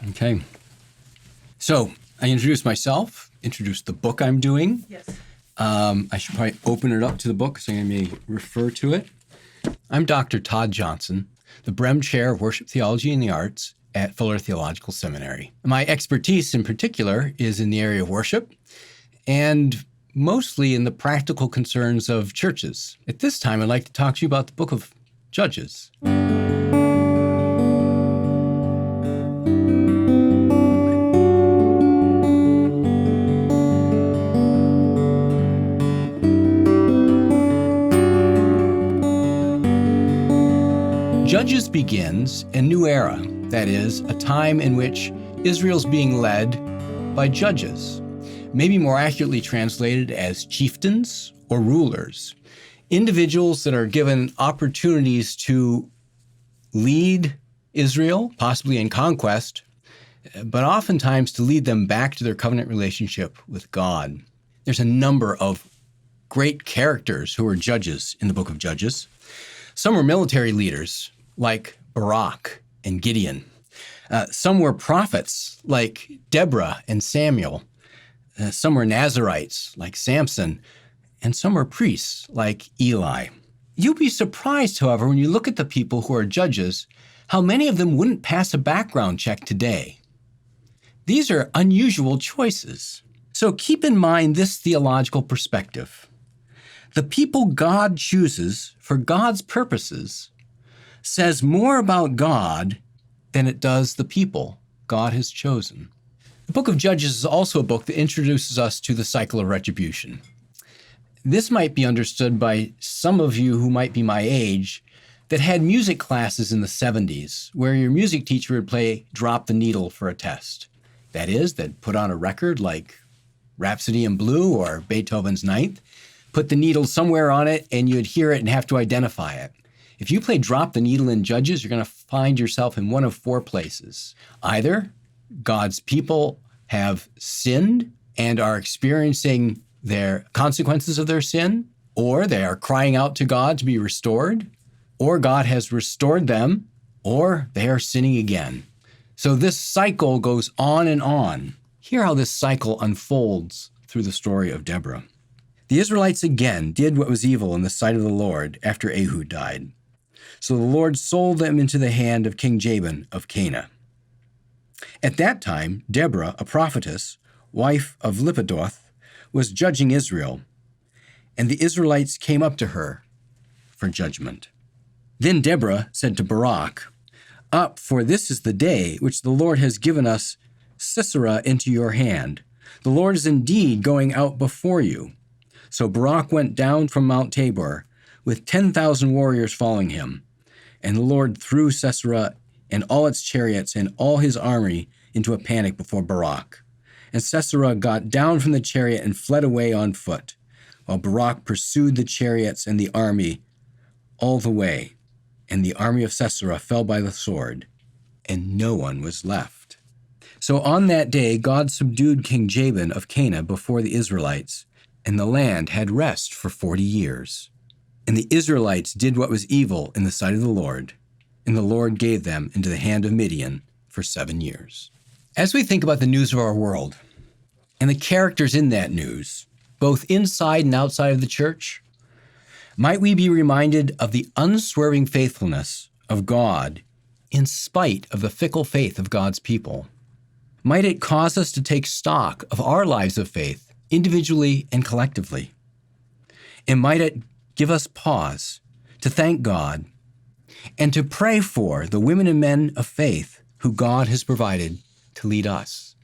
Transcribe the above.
Okay. So I introduced myself, introduced the book I'm doing. Yes. I should probably open it up to the book so I may refer to it. I'm Dr. Todd Johnson, the Brehm Chair of Worship Theology and the Arts at Fuller Theological Seminary. My expertise in particular is in the area of worship and mostly in the practical concerns of churches. At this time, I'd like to talk to you about the book of Judges. Judges begins a new era, that is, a time in which Israel's being led by judges, maybe more accurately translated as chieftains or rulers, individuals that are given opportunities to lead Israel, possibly in conquest, but oftentimes to lead them back to their covenant relationship with God. There's a number of great characters who are judges in the book of Judges. Some were military leaders, like Barak and Gideon. Some were prophets, like Deborah and Samuel. Some were Nazarites, like Samson. And some were priests, like Eli. You'll be surprised, however, when you look at the people who are judges, how many of them wouldn't pass a background check today. These are unusual choices. So keep in mind this theological perspective. The people God chooses for God's purposes says more about God than it does the people God has chosen. The book of Judges is also a book that introduces us to the cycle of retribution. This might be understood by some of you who might be my age that had music classes in the 70s where your music teacher would play Drop the Needle for a test. That is, they'd put on a record like Rhapsody in Blue or Beethoven's Ninth, put the needle somewhere on it, and you'd hear it and have to identify it. If you play Drop the Needle in Judges, you're going to find yourself in one of four places. Either God's people have sinned and are experiencing their consequences of their sin, or they are crying out to God to be restored, or God has restored them, or they are sinning again. So this cycle goes on and on. Hear how this cycle unfolds through the story of Deborah. The Israelites again did what was evil in the sight of the Lord after Ehud died. So the Lord sold them into the hand of King Jabin of Canaan. At that time, Deborah, a prophetess, wife of Lapidoth, was judging Israel, and the Israelites came up to her for judgment. Then Deborah said to Barak, "Up, for this is the day which the Lord has given us Sisera into your hand. The Lord is indeed going out before you." So Barak went down from Mount Tabor with 10,000 warriors following him. And the Lord threw Sisera and all its chariots and all his army into a panic before Barak. And Sisera got down from the chariot and fled away on foot, while Barak pursued the chariots and the army all the way. And the army of Sisera fell by the sword, and no one was left. So on that day God subdued King Jabin of Canaan before the Israelites, and the land had rest for 40 years. And the Israelites did what was evil in the sight of the Lord, and the Lord gave them into the hand of Midian for 7 years. As we think about the news of our world and the characters in that news, both inside and outside of the church, might we be reminded of the unswerving faithfulness of God in spite of the fickle faith of God's people? Might it cause us to take stock of our lives of faith, individually and collectively? And might it give us pause to thank God and to pray for the women and men of faith who God has provided to lead us?